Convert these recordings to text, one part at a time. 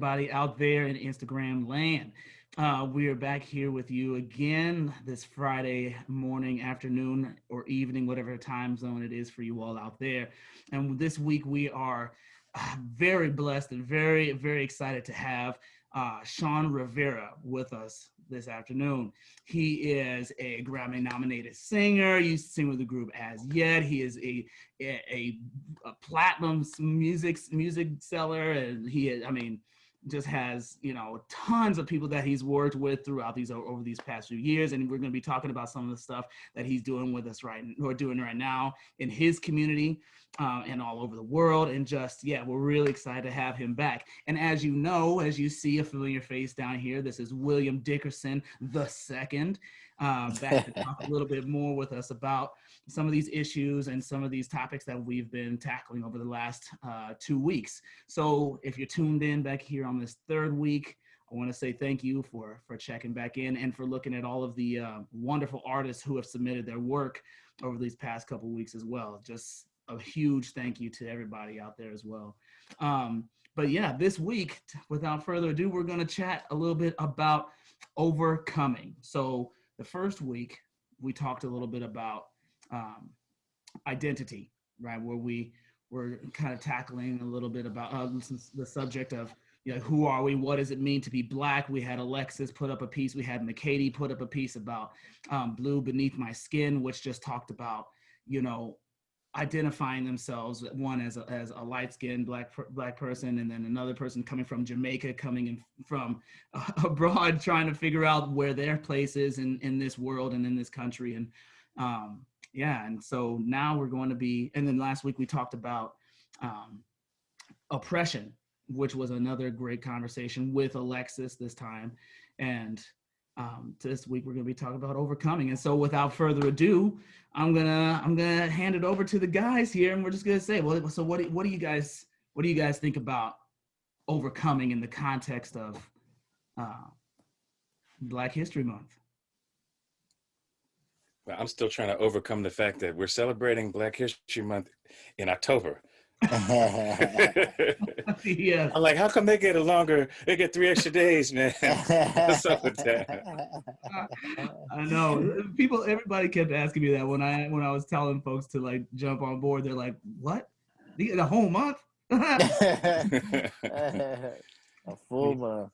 everybody out there in Instagram land. We are back here with you again this Friday morning, afternoon, or evening, whatever time zone it is for you all out there. And this week we are very blessed and very, very excited to have Shawn Rivera with us this afternoon. He is a Grammy nominated singer. He used to sing with the group As Yet. He is a platinum music seller, and he is, I mean, just has, you know, tons of people that he's worked with throughout these over these past few years. And we're going to be talking about some of the stuff that he's doing with us doing right now in his community and all over the world. And just, yeah, we're really excited to have him back. And as you know, as you see a familiar face down here, this is William Dickerson II, back to talk a little bit more with us about some of these issues and some of these topics that we've been tackling over the last 2 weeks. So if you're tuned in back here on this third week, I want to say thank you for checking back in and for looking at all of the wonderful artists who have submitted their work over these past couple of weeks as well. Just a huge thank you to everybody out there as well. But yeah, this week, without further ado, we're going to chat a little bit about overcoming. So the first week, we talked a little bit about identity, right? Where we were kind of tackling a little bit about the subject of, you know, who are we? What does it mean to be Black? We had Alexis put up a piece. We had McKady put up a piece about Blue Beneath My Skin, which just talked about, you know, identifying themselves, one as a light-skinned black person, and then another person coming from Jamaica, coming in from abroad, trying to figure out where their place is in this world and in this country. And yeah, and so now we're going to be, and then last week we talked about oppression, which was another great conversation with Alexis this time. And this week we're going to be talking about overcoming. And so without further ado, I'm gonna hand it over to the guys here, and we're just gonna say, well, so what do you guys think about overcoming in the context of Black History Month? Well, I'm still trying to overcome the fact that we're celebrating Black History Month in October. Yeah. I'm like, how come they get they get 3 extra days, man? What's up with that? I know. Everybody kept asking me that when I was telling folks to like jump on board. They're like, what? The whole month? A full month.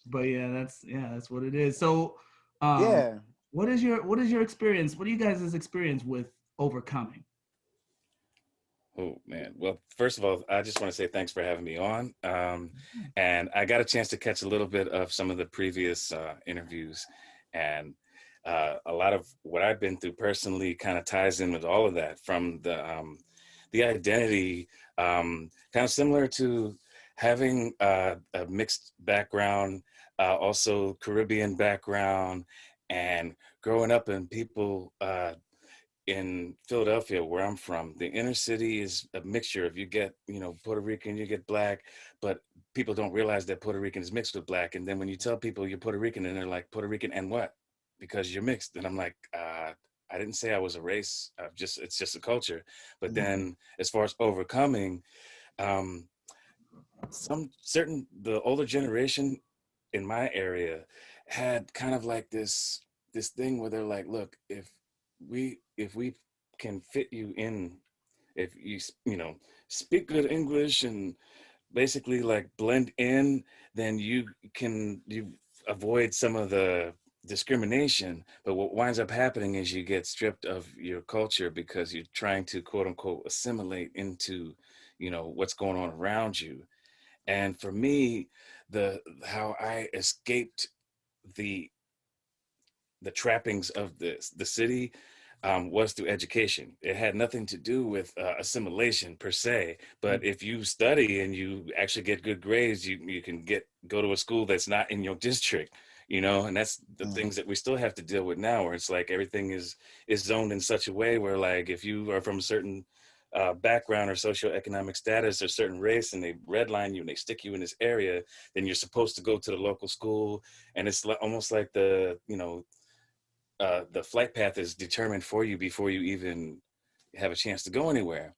But yeah, that's what it is. So Yeah. What is your experience? What do you guys' experience with overcoming? Oh, man. Well, first of all, I just want to say thanks for having me on. And I got a chance to catch a little bit of some of the previous interviews. And a lot of what I've been through personally kind of ties in with all of that, from the identity, kind of similar to having a mixed background, also Caribbean background, and growing up in people in Philadelphia, where I'm from. The inner city is a mixture. If you get, you know, Puerto Rican, you get Black, but people don't realize that Puerto Rican is mixed with Black. And then when you tell people you're Puerto Rican, and they're like, Puerto Rican and what? Because you're mixed. And I'm like, I didn't say I was a race. It's just a culture. But then as far as overcoming, the older generation in my area had kind of like this thing where they're like, look, if we can fit you in, if you speak good English and basically like blend in, then you avoid some of the discrimination. But what winds up happening is you get stripped of your culture because you're trying to quote unquote assimilate into, you know, what's going on around you. And for me, how I escaped the trappings of the city was through education. It had nothing to do with assimilation per se, but if you study and you actually get good grades, you can go to a school that's not in your district, you know. And that's the things that we still have to deal with now, where it's like everything is zoned in such a way where, like, if you are from a certain background or socioeconomic status or certain race, and they redline you and they stick you in this area, then you're supposed to go to the local school. And it's almost like the flight path is determined for you before you even have a chance to go anywhere.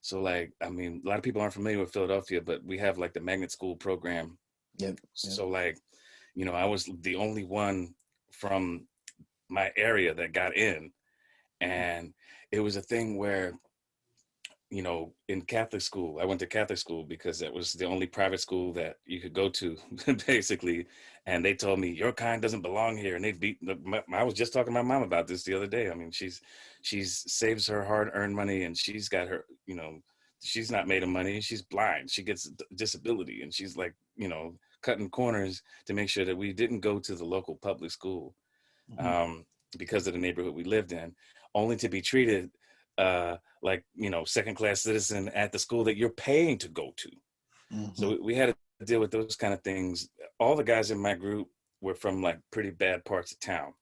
So, like, I mean, a lot of people aren't familiar with Philadelphia, but we have like the magnet school program Yep. So like, you know, I was the only one from my area that got in. And it was a thing where, you know, in Catholic school, I went to Catholic school because that was the only private school that you could go to, basically. And they told me, your kind doesn't belong here. And they beat, I was just talking to my mom about this the other day. I mean, she's saves her hard-earned money, and she's got her, you know, she's not made of money. She's blind. She gets a disability, and she's like, you know, cutting corners to make sure that we didn't go to the local public school, because of the neighborhood we lived in, only to be treated like, you know, second-class citizen at the school that you're paying to go to. So we had to deal with those kind of things. All the guys in my group were from like pretty bad parts of town.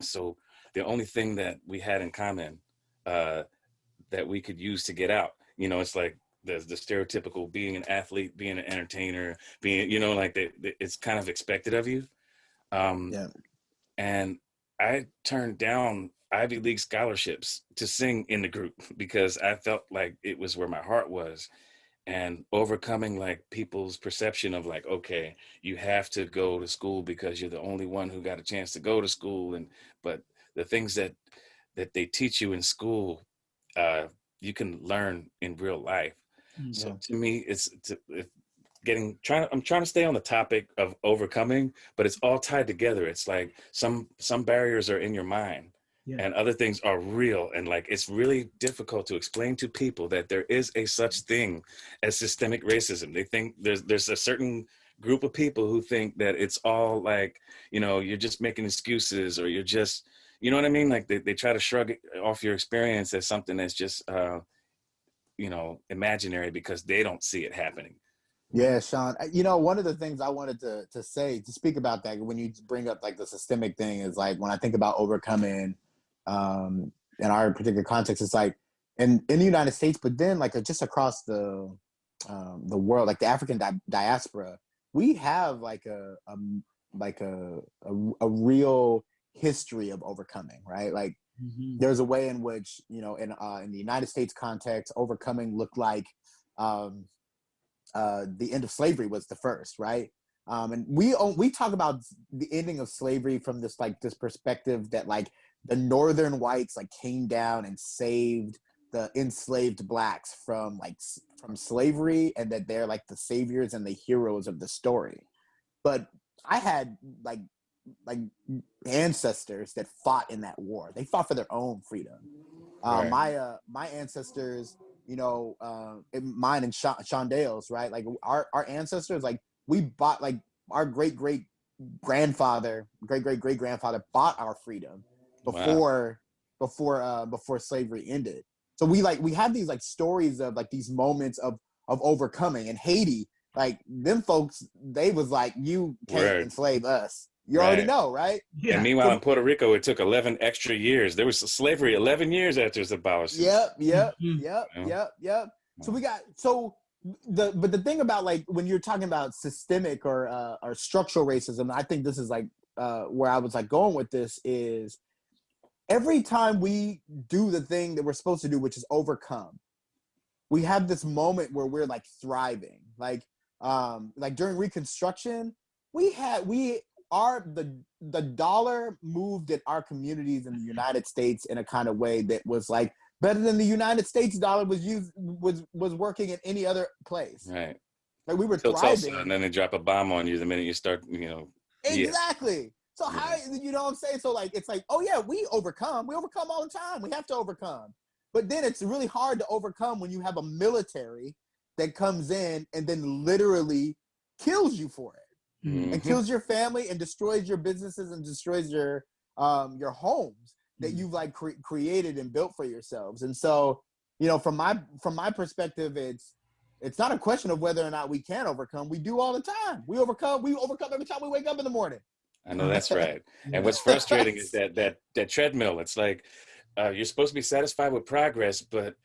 So the only thing that we had in common that we could use to get out, you know, it's like the stereotypical being an athlete, being an entertainer, being, you know, like it's kind of expected of you. And I turned down Ivy League scholarships to sing in the group because I felt like it was where my heart was, and overcoming like people's perception of like, okay, you have to go to school because you're the only one who got a chance to go to school. But the things that they teach you in school, you can learn in real life. So to me, I'm trying to stay on the topic of overcoming, but it's all tied together. It's like some barriers are in your mind, and other things are real. And like, it's really difficult to explain to people that there is a such thing as systemic racism. They think there's a certain group of people who think that it's all like, you know, you're just making excuses, or you're just, you know what I mean? Like they try to shrug it off your experience as something that's just, you know, imaginary because they don't see it happening. Yeah, Shawn. You know, one of the things I wanted to say, to speak about that, when you bring up like the systemic thing, is like when I think about overcoming in our particular context, it's like in the United States, but then like just across the world, like the African diaspora, we have like a real history of overcoming, right? Like there's a way in which, you know, in the United States context, overcoming looked like the end of slavery was the first, right? And we talk about the ending of slavery from this perspective that like the northern whites like came down and saved the enslaved blacks from slavery, and that they're like the saviors and the heroes of the story. But I had like ancestors that fought in that war. They fought for their own freedom. My ancestors, you know, mine and Sean Dale's, right? Like our ancestors, like we bought, like our great grandfather bought our freedom before slavery ended. So we have these like stories of like these moments of overcoming. In Haiti, like them folks, they was like, you can't enslave us. You already know, right? Yeah. And meanwhile, in Puerto Rico, it took 11 extra years. There was slavery 11 years after it was abolished. Yep. So we got, but the thing about like when you're talking about systemic or structural racism, I think this is like where I was like going with this is every time we do the thing that we're supposed to do, which is overcome, we have this moment where we're like thriving. Like during Reconstruction, the dollar moved in our communities in the United States in a kind of way that was like better than the United States dollar was working in any other place. Right. Like we were thriving. Tulsa, and then they drop a bomb on you the minute you start, you know. Exactly. Yeah. So how, you know what I'm saying? So like, it's like, oh yeah, we overcome all the time. We have to overcome. But then it's really hard to overcome when you have a military that comes in and then literally kills you for it. And kills your family and destroys your businesses and destroys your homes that you've like created and built for yourselves. And so, you know, from my perspective, it's not a question of whether or not we can overcome. We do all the time. We overcome every time we wake up in the morning. I know that's right. And what's frustrating is that treadmill. It's like you're supposed to be satisfied with progress, but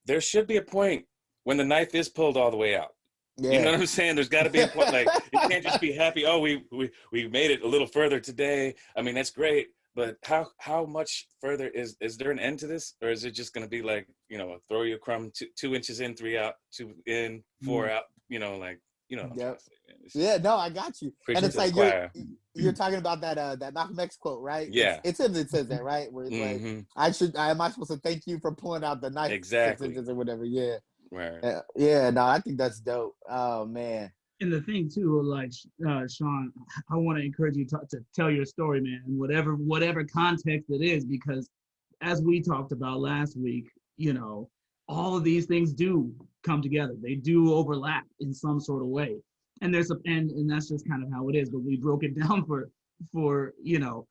there should be a point when the knife is pulled all the way out. Yeah. You know what I'm saying? There's got to be a point. Like, you can't just be happy. Oh, we made it a little further today. I mean, that's great. But how much further is there an end to this? Or is it just going to be like, you know, throw you a crumb, 2 inches in, 3 out, 2 in, 4 out, you know, like. You know what I'm trying Yep. to say, man. Yeah, no, I got you. And Preaching it's to the like choir. you're talking about that Malcolm X quote, right? Yeah. It's him that says that, right? Where it's like, Mm-hmm. am I supposed to thank you for pulling out the knife 6 Exactly. inches or whatever? Yeah. Right. Yeah, no, I think that's dope. Oh man. And the thing too, like Shawn, I want to encourage you to tell your story, man, whatever context it is, because as we talked about last week, all of these things do come together. They do overlap in some sort of way, and and that's just kind of how it is. But we broke it down for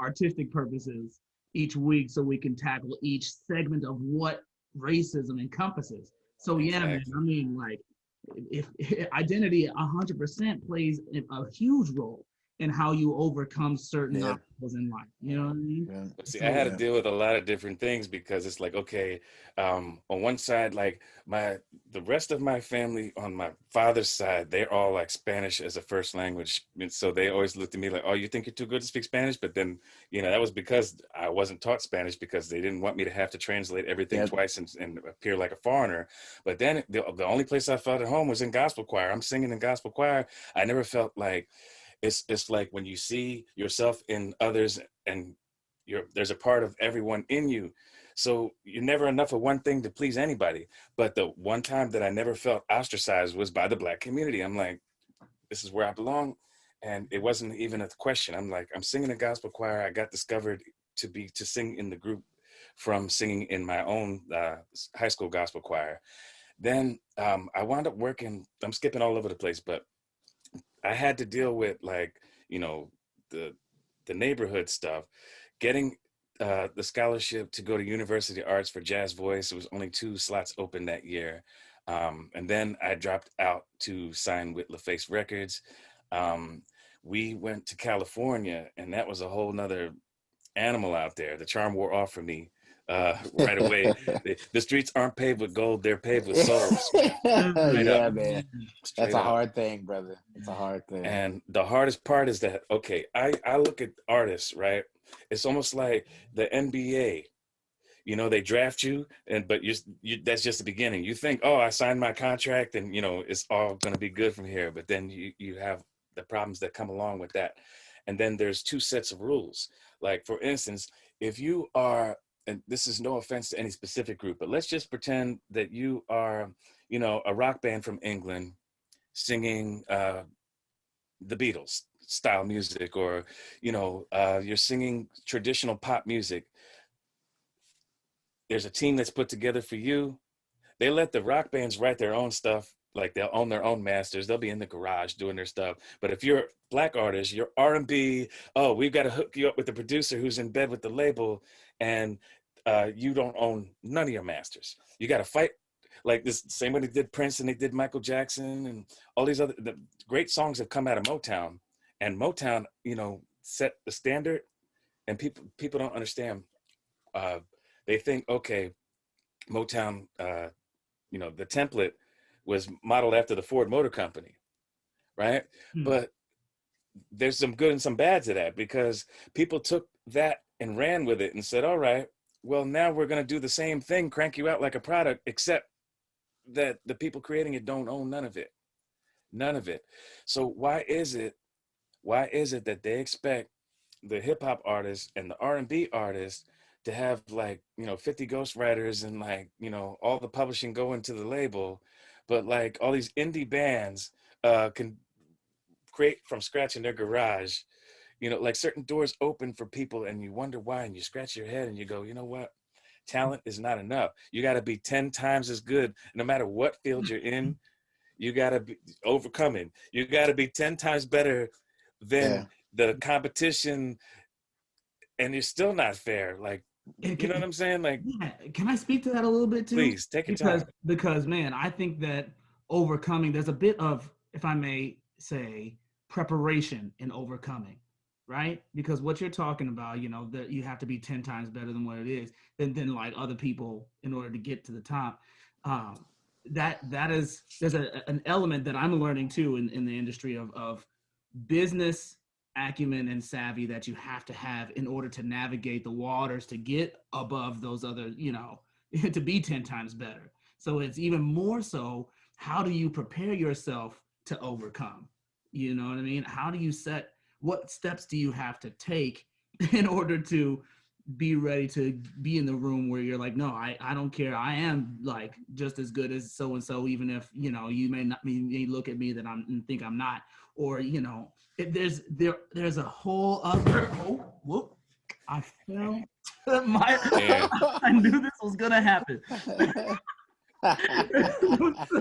artistic purposes each week, so we can tackle each segment of what racism encompasses. So yeah, man, Exactly. I mean, like, if identity 100% plays a huge role in how you overcome certain Yeah. obstacles in life. You know what I mean? Yeah. But see, I So had to Yeah. deal with a lot of different things because it's like, okay, on one side, like the rest of my family on my father's side, they're all like Spanish as a first language. And so they always looked at me like, oh, you think you're too good to speak Spanish? But then, that was because I wasn't taught Spanish because they didn't want me to have to translate everything Yep. twice and appear like a foreigner. But then the only place I felt at home was in gospel choir. I'm singing in gospel choir. I never felt like, it's like when you see yourself in others and there's a part of everyone in you. So you're never enough of one thing to please anybody. But the one time that I never felt ostracized was by the Black community. I'm like, this is where I belong. And it wasn't even a question. I'm like, I'm singing a gospel choir. I got discovered to sing in the group from singing in my own high school gospel choir. Then I wound up working, I'm skipping all over the place, but I had to deal with like, the neighborhood stuff, getting the scholarship to go to University of Arts for jazz voice. It was only 2 slots open that year. And then I dropped out to sign with LaFace Records. We went to California, and that was a whole nother animal out there. The charm wore off for me right away. The streets aren't paved with gold; they're paved with souls, man. Straight up, Yeah, man. That's straight a up. hard thing, brother. It's a hard thing. And the hardest part is that, okay, I look at artists, right? It's almost like the NBA. They draft you, but that's just the beginning. You think, oh, I signed my contract, and it's all going to be good from here. But then you have the problems that come along with that. And then there's 2 sets of rules. Like, for instance, if you are, and this is no offense to any specific group, but let's just pretend that you are, a rock band from England singing the Beatles style music, or you're singing traditional pop music. There's a team that's put together for you. They let the rock bands write their own stuff. Like, they'll own their own masters. They'll be in the garage doing their stuff. But if you're a Black artist, you're R&B. Oh, we've got to hook you up with the producer who's in bed with the label, and you don't own none of your masters. You got to fight like this. Same way they did Prince and they did Michael Jackson and all these other great songs have come out of Motown, and Motown, set the standard. And people don't understand. Uh, they think, okay, Motown, the template was modeled after the Ford Motor Company, right? Hmm. But there's some good and some bad to that, because people took that and ran with it and said, all right, well, now we're going to do the same thing, crank you out like a product, except that the people creating it don't own none of it. None of it. So why is it that they expect the hip hop artists and the R&B artists to have like 50 ghostwriters and like all the publishing go into the label, but like all these indie bands can create from scratch in their garage? Like, certain doors open for people, and you wonder why, and you scratch your head and you go, you know what? Talent is not enough. You got to be 10 times as good, no matter what field you're in. You got to be overcoming. You got to be 10 times better than Yeah. the competition, and you're still not fair. Like, And you know what I'm saying? Like, yeah, can I speak to that a little bit too? please take your Because time. because man, I think that overcoming, there's a bit of, if I may say, preparation in overcoming, right? Because what you're talking about, that you have to be 10 times better than what it is, than like other people in order to get to the top. Um, that is, there's an element that I'm learning too in the industry of business acumen and savvy that you have to have in order to navigate the waters to get above those other, to be 10 times better. So it's even more so, how do you prepare yourself to overcome? You know what I mean? How do you set, what steps do you have to take in order to be ready to be in the room where you're like, no, I don't care. I am like just as good as so-and-so, even if, you know, you may not may look at me that I'm and think I'm not, or, you know, there's a whole other, oh, whoop, I fell. Yeah. I knew this was gonna happen.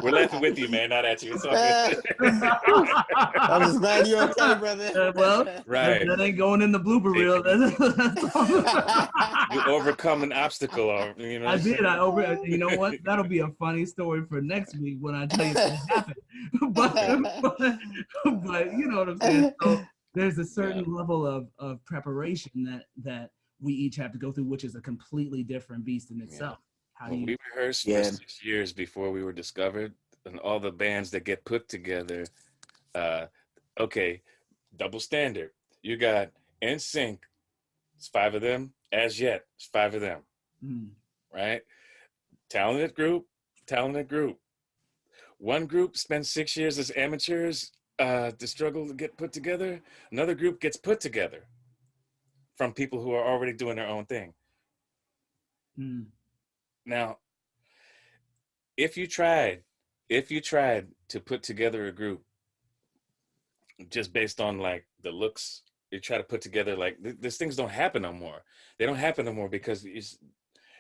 We're laughing with you, man, not at you. It's all good. I'm just glad you're okay, brother. Well, Right. that ain't going in the blooper reel. You overcome an obstacle, or, you know. I did. You know what? That'll be a funny story for next week when I tell you what happened. but you know what I'm saying. So there's a certain level of preparation that we each have to go through, which is a completely different beast in itself. How do you? We rehearsed for 6 years before we were discovered, and all the bands that get put together. Okay, double standard. You got NSYNC. It's 5 of them. As Yet, it's 5 of them. Right? Talented group. One group spends 6 years as amateurs to struggle to get put together. Another group gets put together from people who are already doing their own thing. Now, if you tried to put together a group just based on like the looks, you try to put together like these things don't happen no more. They don't happen no more because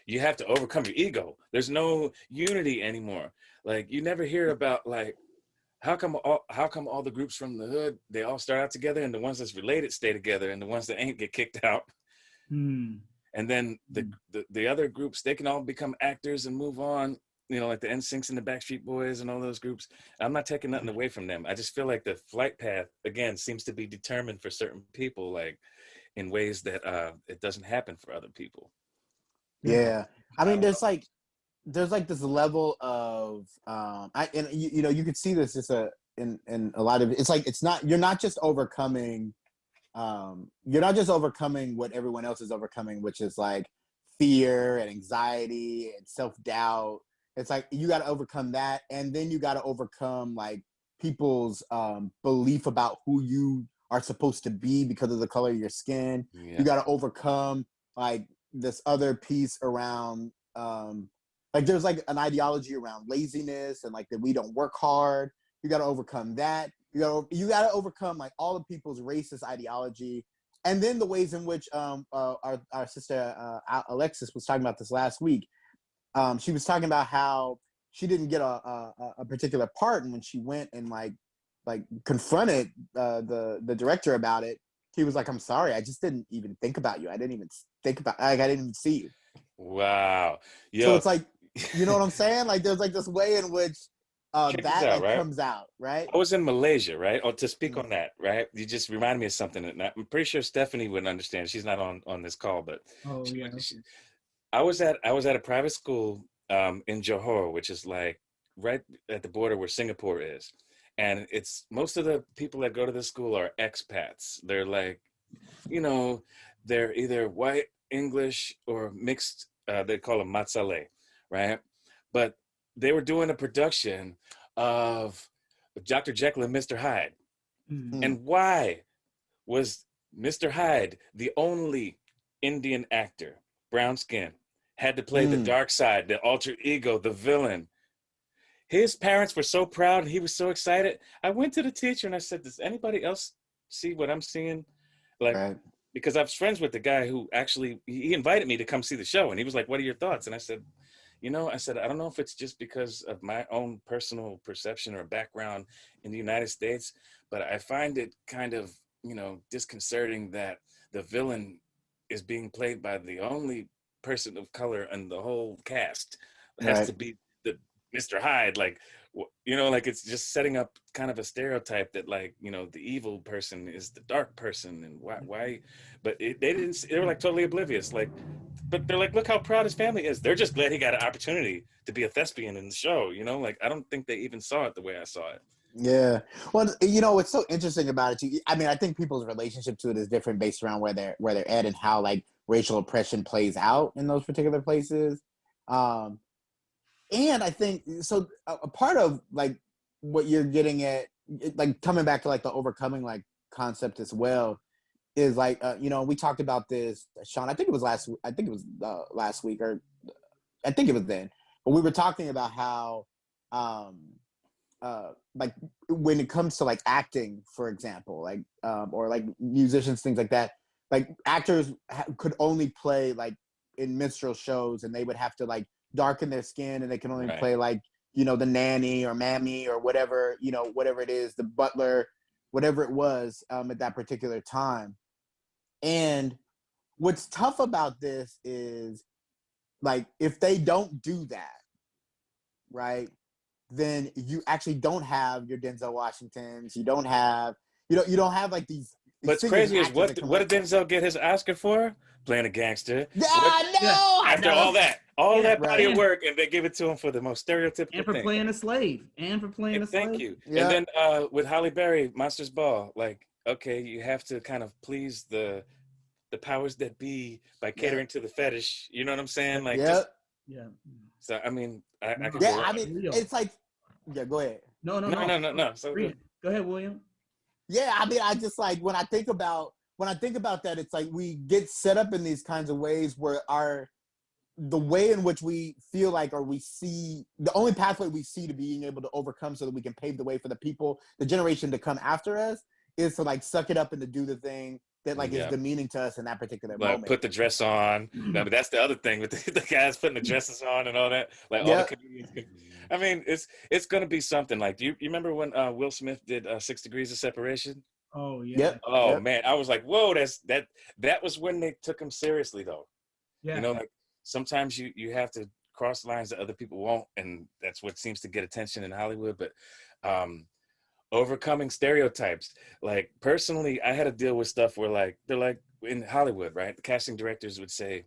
you have to overcome your ego. There's no unity anymore. Like you never hear about like how come all the groups from the hood, they all start out together, and the ones that's related stay together, and the ones that ain't get kicked out. And then the other groups, they can all become actors and move on, you know, like the NSYNCs and the Backstreet Boys and all those groups. I'm not taking nothing away from them. I just feel like the flight path, again, seems to be determined for certain people, like in ways that it doesn't happen for other people. Yeah. I mean, there's like this level of, you know, you could see this in a lot of, it's like, you're not just overcoming what everyone else is overcoming, which is like fear and anxiety and self-doubt. It's like you got to overcome that, and then you got to overcome like people's belief about who you are supposed to be because of the color of your skin. You got to overcome like this other piece around like there's like an ideology around laziness and like that we don't work hard. You got to overcome that. You got to overcome like all of people's racist ideology, and then the ways in which our sister Alexis was talking about this last week. She was talking about how she didn't get a particular part, and when she went and like confronted the director about it, he was like, "I'm sorry, I just didn't even think about you. I didn't even think about I didn't even see you." Wow. So it's like, you know what I'm saying? Like there's like this way in which comes out, right? I was in Malaysia, right? Oh, to speak on that, right? You just reminded me of something. And I'm pretty sure Stephanie wouldn't understand. She's not on this call, but I was at a private school in Johor, which is like right at the border where Singapore is. And it's most of the people that go to this school are expats. They're like, you know, they're either white, English, or mixed. They call them matsale, right? But they were doing a production of Dr. Jekyll and Mr. Hyde. And why was Mr. Hyde the only Indian actor, brown skin, had to play the dark side, the alter ego, the villain? His parents were so proud and he was so excited. I went to the teacher and I said, does anybody else see what I'm seeing? Like, because I was friends with the guy who actually, he invited me to come see the show. And he was like, what are your thoughts? And I said, I don't know if it's just because of my own personal perception or background in the United States, but I find it kind of, you know, disconcerting that the villain is being played by the only person of color in the whole cast. It has to be the Mr. Hyde, like, you know, like it's just setting up kind of a stereotype that, like, you know, the evil person is the dark person, and why? But they were like totally oblivious, like. But they're like, look how proud his family is. They're just glad he got an opportunity to be a thespian in the show, you know? Like, I don't think they even saw it the way I saw it. Yeah. Well, you know, what's so interesting about it, too, I mean, I think people's relationship to it is different based around where they're at and how, like, racial oppression plays out in those particular places. And I think, so a part of, like, what you're getting at like coming back to like the overcoming like concept as well is like we talked about this, Shawn. I think it was last week, or I think it was then, but we were talking about how like when it comes to like acting, for example, like or like musicians, things like that, like actors could only play like in minstrel shows, and they would have to like darken their skin, and they can only play like the nanny or mammy or whatever whatever it is, the butler, whatever it was at that particular time. And what's tough about this is like if they don't do that, right, then you actually don't have your Denzel Washingtons. You don't have like these. What's crazy is what did Denzel get his Oscar for? Playing a gangster. Yeah, I know. After all that body of work, and they give it to him for the most stereotypical and for thing. playing a slave. Thank you. Yeah. And then with Halle Berry, Monsters Ball, like, okay, you have to kind of please the powers that be by catering to the fetish. You know what I'm saying? Like, So I mean, I could go on. I mean, it's like, go ahead. No. So go ahead, William. Yeah, I mean, I just like when I think about that, it's like we get set up in these kinds of ways where the way in which we feel like, or we see, the only pathway we see to being able to overcome so that we can pave the way for the generation to come after us, is to like suck it up and to do the thing that like is demeaning to us in that particular moment. Put the dress on. No, but that's the other thing with the guys putting the dresses on and all that. Like all the comedians. I mean, it's gonna be something. Like, do you remember when Will Smith did 6 Degrees of Separation? Oh yeah. Yep. Oh man, I was like, whoa, that was when they took him seriously though. Yeah. Like sometimes you have to cross lines that other people won't, and that's what seems to get attention in Hollywood. But overcoming stereotypes. Like personally, I had to deal with stuff where like they're like in Hollywood, right? The casting directors would say,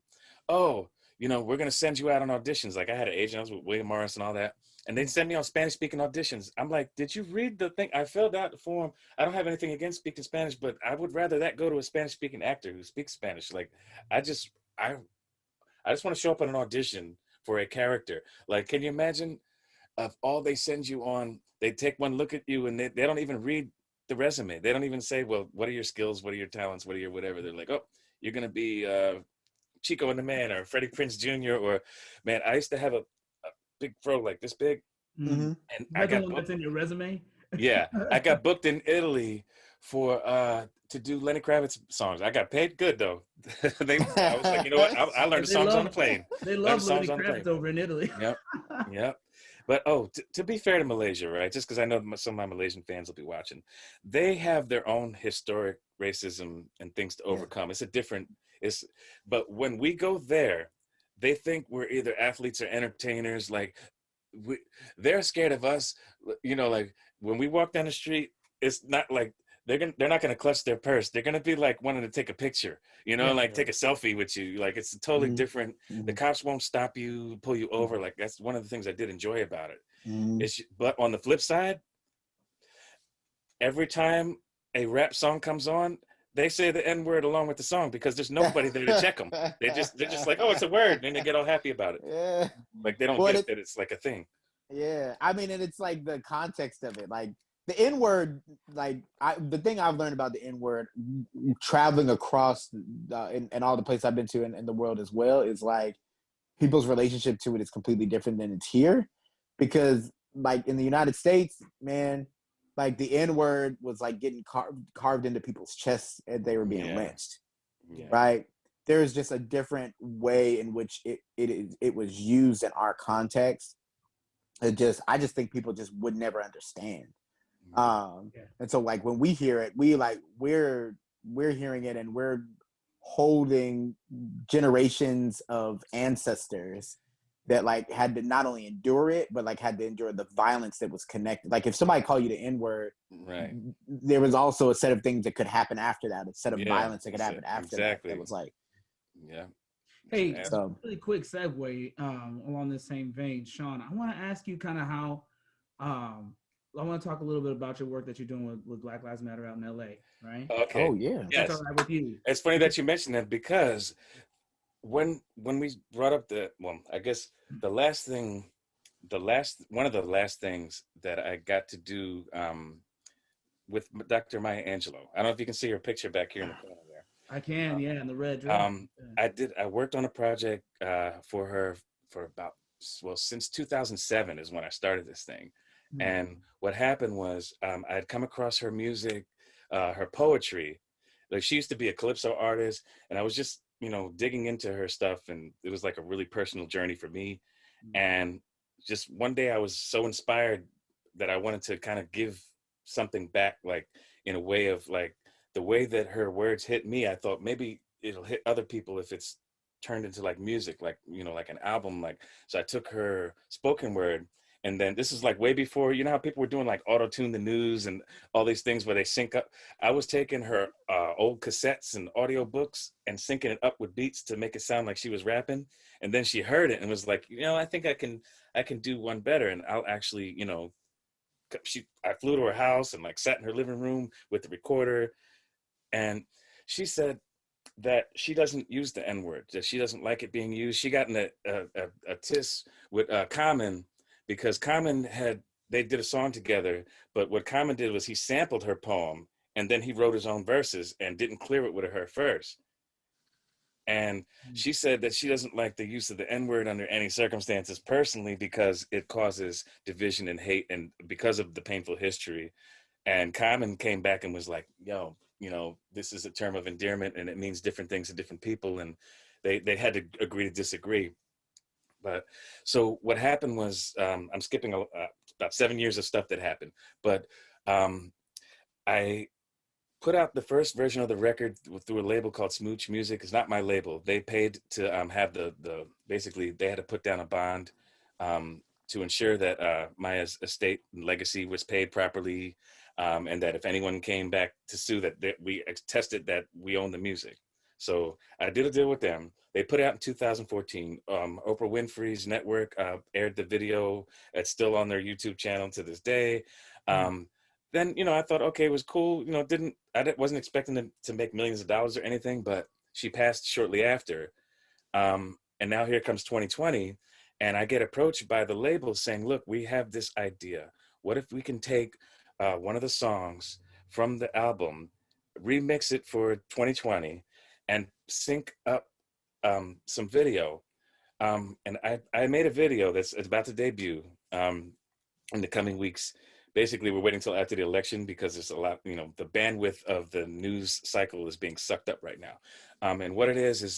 "Oh, we're gonna send you out on auditions." Like I had an agent, I was with William Morris and all that, and they'd send me on Spanish-speaking auditions. I'm like, "Did you read the thing? I filled out the form. I don't have anything against speaking Spanish, but I would rather that go to a Spanish-speaking actor who speaks Spanish. Like, I just want to show up on an audition for a character. Like, can you imagine of all they send you on? They take one look at you and they don't even read the resume. They don't even say, well, what are your skills? What are your talents? What are your whatever? They're like, oh, you're going to be Chico and the Man or Freddie Prinze Jr. Or, man, I used to have a big fro like this big. Mm-hmm. And I got booked. That's in your resume? Yeah. I got booked in Italy for to do Lenny Kravitz songs. I got paid good, though. I was like, you know what? I learned the songs on the plane. They love Lenny Kravitz over in Italy. Yep. But, to be fair to Malaysia, right, just because I know some of my Malaysian fans will be watching, they have their own historic racism and things to overcome. But when we go there, they think we're either athletes or entertainers. Like, they're scared of us. Like, when we walk down the street, it's not like, they're not gonna clutch their purse. They're gonna be like wanting to take a picture, take a selfie with you. Like it's totally different. The cops won't stop you, pull you over. Like that's one of the things I did enjoy about it. But on the flip side, every time a rap song comes on, they say the N-word along with the song because there's nobody there to check them. They're just like, oh, it's a word, and they get all happy about it. Yeah. Like they don't get that it's like a thing. Yeah, I mean, and it's like the context of it, like. The N-word, like the thing I've learned about the N-word, traveling across and all the places I've been to in the world as well, is like people's relationship to it is completely different than it's here, because like in the United States, man, like the N-word was like getting carved into people's chests as they were being lynched, right? There is just a different way in which it was used in our context. I just think people just would never understand. And so like when we hear it, we're hearing it and we're holding generations of ancestors that like had to not only endure it, but like had to endure the violence that was connected. Like if somebody called you the N-word, right, there was also a set of things that could happen after that, a set of violence that could happen after that. It was like, Hey, really quick segue along this same vein, Shawn. I want to ask you kind of how I want to talk a little bit about your work that you're doing with Black Lives Matter out in LA, right? Okay. Oh yeah. Yes. That's all right with you. It's funny that you mentioned that because when we brought up I guess one of the last things that I got to do with Dr. Maya Angelou. I don't know if you can see her picture back here in the corner there. I can, yeah, in the red dress. I worked on a project for her for about, well, since 2007 is when I started this thing. And what happened was I'd come across her music, her poetry. Like, she used to be a calypso artist, and I was just, digging into her stuff, and it was like a really personal journey for me. And just one day I was so inspired that I wanted to kind of give something back, like in a way of like the way that her words hit me. I thought maybe it'll hit other people if it's turned into like music, like, like an album. Like, so I took her spoken word, and then this is like way before, how people were doing like auto-tune the news and all these things where they sync up. I was taking her old cassettes and audio books and syncing it up with beats to make it sound like she was rapping. And then she heard it and was like, I think I can do one better. And I'll actually, I flew to her house and like sat in her living room with the recorder. And she said that she doesn't use the N-word, that she doesn't like it being used. She got in a tiss with Common, because they did a song together, but what Common did was he sampled her poem and then he wrote his own verses and didn't clear it with her first. And she said that she doesn't like the use of the N-word under any circumstances personally, because it causes division and hate, and because of the painful history. And Common came back and was like, yo, this is a term of endearment and it means different things to different people. And they had to agree to disagree. But so what happened was, I'm skipping about 7 years of stuff that happened, but I put out the first version of the record through a label called Smooch Music. It's not my label. They paid to have basically they had to put down a bond to ensure that Maya's estate and legacy was paid properly, and that if anyone came back to sue, that we attested that we own the music. So I did a deal with them. They put it out in 2014. Oprah Winfrey's network aired the video. It's still on their YouTube channel to this day. Then, I thought, okay, it was cool. I wasn't expecting them to make millions of dollars or anything, but she passed shortly after. And now here comes 2020. And I get approached by the label saying, look, we have this idea. What if we can take one of the songs from the album, remix it for 2020, and sync up some video? And I made a video that's about to debut in the coming weeks. Basically, we're waiting until after the election because there's a lot, the bandwidth of the news cycle is being sucked up right now. And what it is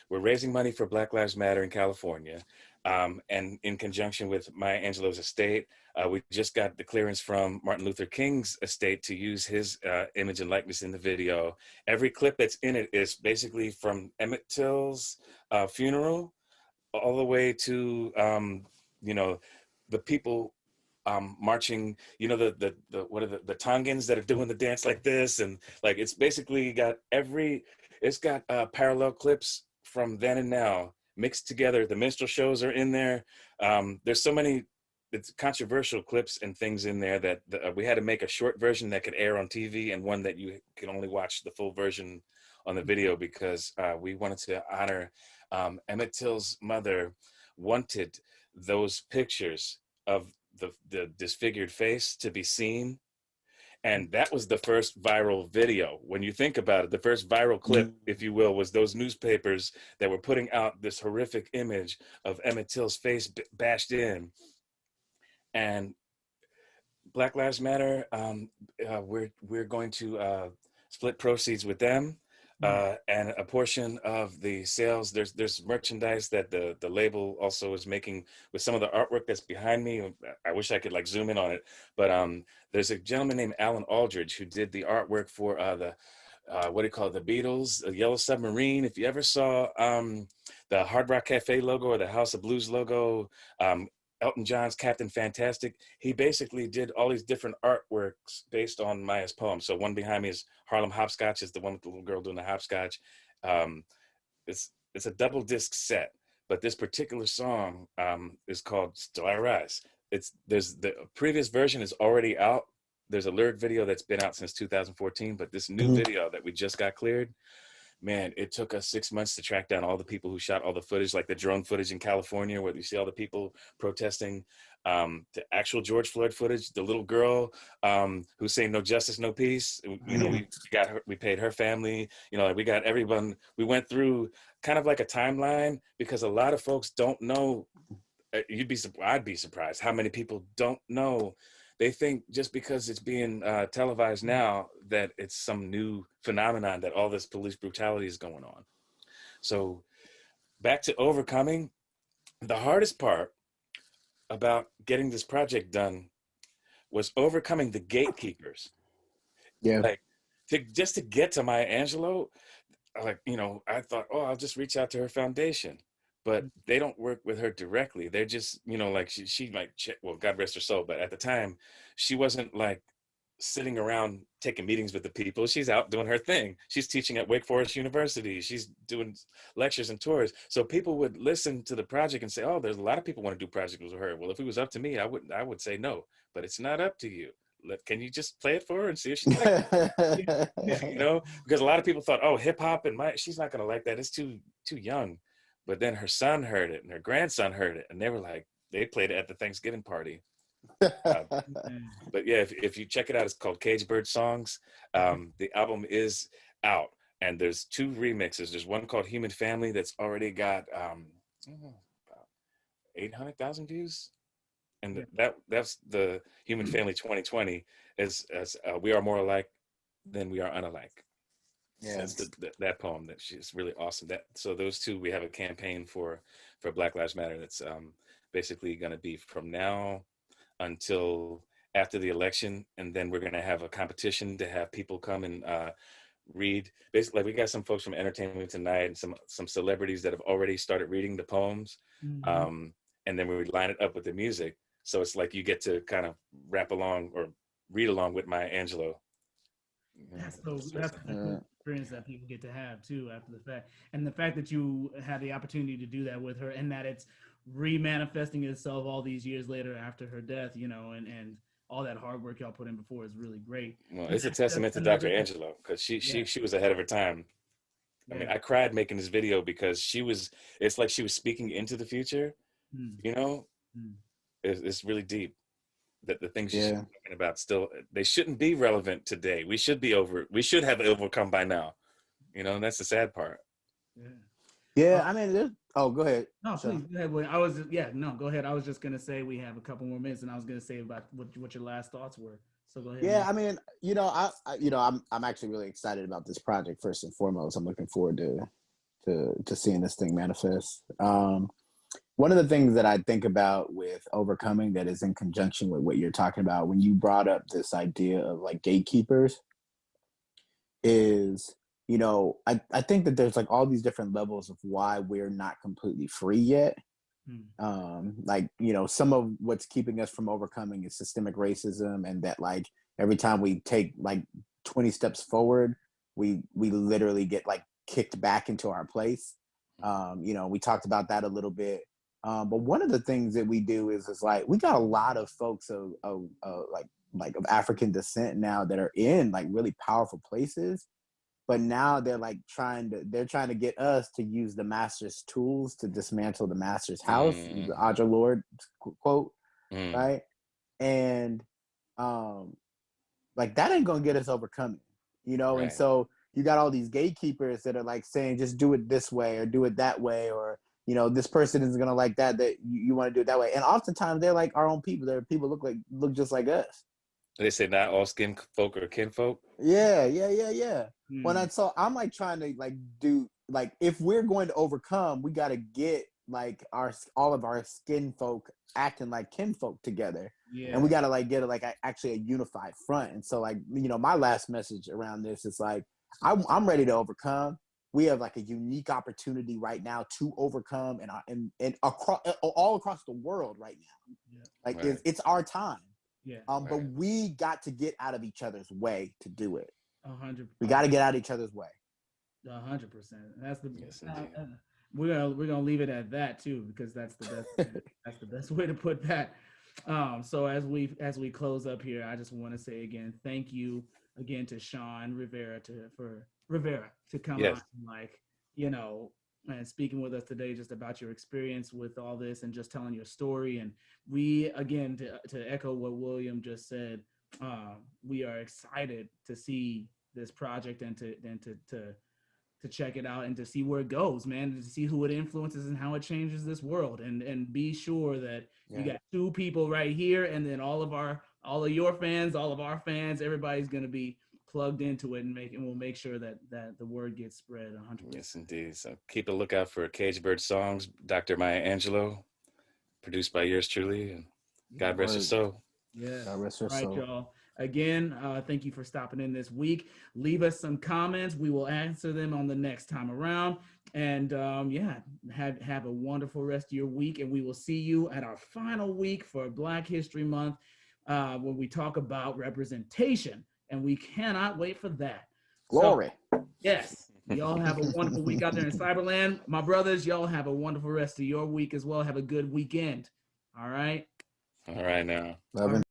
we're raising money for Black Lives Matter in California. And in conjunction with Maya Angelou's estate, we just got the clearance from Martin Luther King's estate to use his image and likeness in the video. Every clip that's in it is basically from Emmett Till's funeral all the way to, the people marching, the Tongans that are doing the dance like this, and like it's basically got parallel clips from then and now mixed together. The minstrel shows are in there. There's so many controversial clips and things in there that we had to make a short version that could air on TV and one that you can only watch the full version on the video, because we wanted to honor Emmett Till's mother wanted those pictures of the disfigured face to be seen. And that was the first viral video. When you think about it, the first viral clip, if you will, was those newspapers that were putting out this horrific image of Emmett Till's face bashed in. And Black Lives Matter, we're going to split proceeds with them. And a portion of the sales, there's merchandise that the label also is making with some of the artwork that's behind me. I wish I could like zoom in on it, but there's a gentleman named Alan Aldridge who did the artwork for what do you call it, the Beatles, the Yellow Submarine. If you ever saw the Hard Rock Cafe logo or the House of Blues logo, Elton John's Captain Fantastic, he basically did all these different artworks based on Maya's poem. So one behind me is Harlem Hopscotch, is the one with the little girl doing the hopscotch. It's a double disc set, but this particular song is called Still I Rise. There's the previous version is already out. There's a lyric video that's been out since 2014, but this new video that we just got cleared, man, it took us 6 months to track down all the people who shot all the footage, like the drone footage in California, where you see all the people protesting, the actual George Floyd footage, the little girl who's saying "No justice, no peace." You know, we got her, we paid her family. You know, like we got everyone. We went through kind of like a timeline, because a lot of folks don't know. I'd be surprised how many people don't know. They think just because it's being televised now that it's some new phenomenon, that all this police brutality is going on. So back to overcoming, the hardest part about getting this project done was overcoming the gatekeepers. Yeah. Like, just to get to Maya Angelou, like, you know, I thought, oh, I'll just reach out to her foundation, but they don't work with her directly. They're just, you know, like she like, well, God rest her soul, but at the time she wasn't like sitting around taking meetings with the people. She's out doing her thing. She's teaching at Wake Forest University. She's doing lectures and tours. So people would listen to the project and say, oh, there's a lot of people want to do projects with her. Well, if it was up to me, I would say no, but it's not up to you. Can you just play it for her and see if she likes it? You know, because a lot of people thought, oh, hip hop and she's not going to like that. It's too young. But then her son heard it and her grandson heard it, and they were like, they played it at the Thanksgiving party. But yeah, if you check it out, it's called Cage Bird Songs. The album is out, and there's 2 remixes. There's one called Human Family that's already got about 800,000 views, and that's the Human Family 2020. As we are more alike than we are unalike. Yeah, that's that poem that she's really awesome. So those 2, we have a campaign for Black Lives Matter that's basically going to be from now until after the election, and then we're going to have a competition to have people come and read. Basically, like, we got some folks from Entertainment Tonight and some celebrities that have already started reading the poems, and then we would line it up with the music. So it's like you get to kind of rap along or read along with Maya Angelou. That's a cool experience that people get to have too after the fact, and the fact that you had the opportunity to do that with her, and that it's remanifesting itself all these years later after her death, you know, and all that hard work y'all put in before is really great. Well, it's a testament to Dr. Angelou, because she was ahead of her time. I mean, I cried making this video because it's like she was speaking into the future, you know. It's really deep. That the things she's talking about still, they shouldn't be relevant today. We should have overcome by now, you know, and that's the sad part. I mean, go ahead. No, please go ahead. Go ahead. I was just gonna say we have a couple more minutes, and I was gonna say about what your last thoughts were. So go ahead. Yeah, I mean, you know, I'm actually really excited about this project. First and foremost, I'm looking forward to seeing this thing manifest. One of the things that I think about with overcoming that is in conjunction with what you're talking about when you brought up this idea of like gatekeepers is, you know, I think that there's like all these different levels of why we're not completely free yet. Like, you know, some of what's keeping us from overcoming is systemic racism, and that like every time we take like 20 steps forward, we literally get like kicked back into our place. You know, we talked about that a little bit. But one of the things that we do is like we got a lot of folks of African descent now that are in like really powerful places, but now they're trying to get us to use the master's tools to dismantle the master's house, the Audre Lorde quote, right? And like that ain't gonna get us overcoming, you know. Right. And so you got all these gatekeepers that are like saying just do it this way or do it that way, or you know, this person isn't gonna like that you want to do it that way. And oftentimes they're like our own people. They're people look just like us. They say not all skin folk are kinfolk. Yeah. So I'm like trying to like do like if we're going to overcome, we got to get like all of our skin folk acting like kinfolk together. Yeah. And we got to like get actually a unified front. And so like, you know, my last message around this is like I'm ready to overcome. We have like a unique opportunity right now to overcome and across all across the world right now. Yeah. Like right. It's our time. Yeah. But we got to get out of each other's way to do it. 100%. We got to get out of each other's way. 100%. That's the yes, we're gonna leave it at that too, because that's the best. That's the best way to put that. So as we close up here, I just want to say again, thank you again to Shawn Rivera to come Yes. on, like, you know, and speaking with us today just about your experience with all this and just telling your story. And we, again, to echo what William just said, we are excited to see this project and to check it out and to see where it goes, man, to see who it influences and how it changes this world. And be sure that you got two people right here, and then all of your fans, all of our fans, everybody's going to be plugged into it, and we'll make sure that the word gets spread 100%. Yes, indeed. So keep a lookout for Cage Bird Songs, Dr. Maya Angelou, produced by yours truly, and God rest your soul. Yeah. God rest your All right, soul. y'all. Again, thank you for stopping in this week. Leave us some comments. We will answer them on the next time around. And have a wonderful rest of your week. And we will see you at our final week for Black History Month, when we talk about representation. And we cannot wait for that. Glory. So, yes. Y'all have a wonderful week out there in Cyberland. My brothers, y'all have a wonderful rest of your week as well. Have a good weekend. All right. All right now. Love and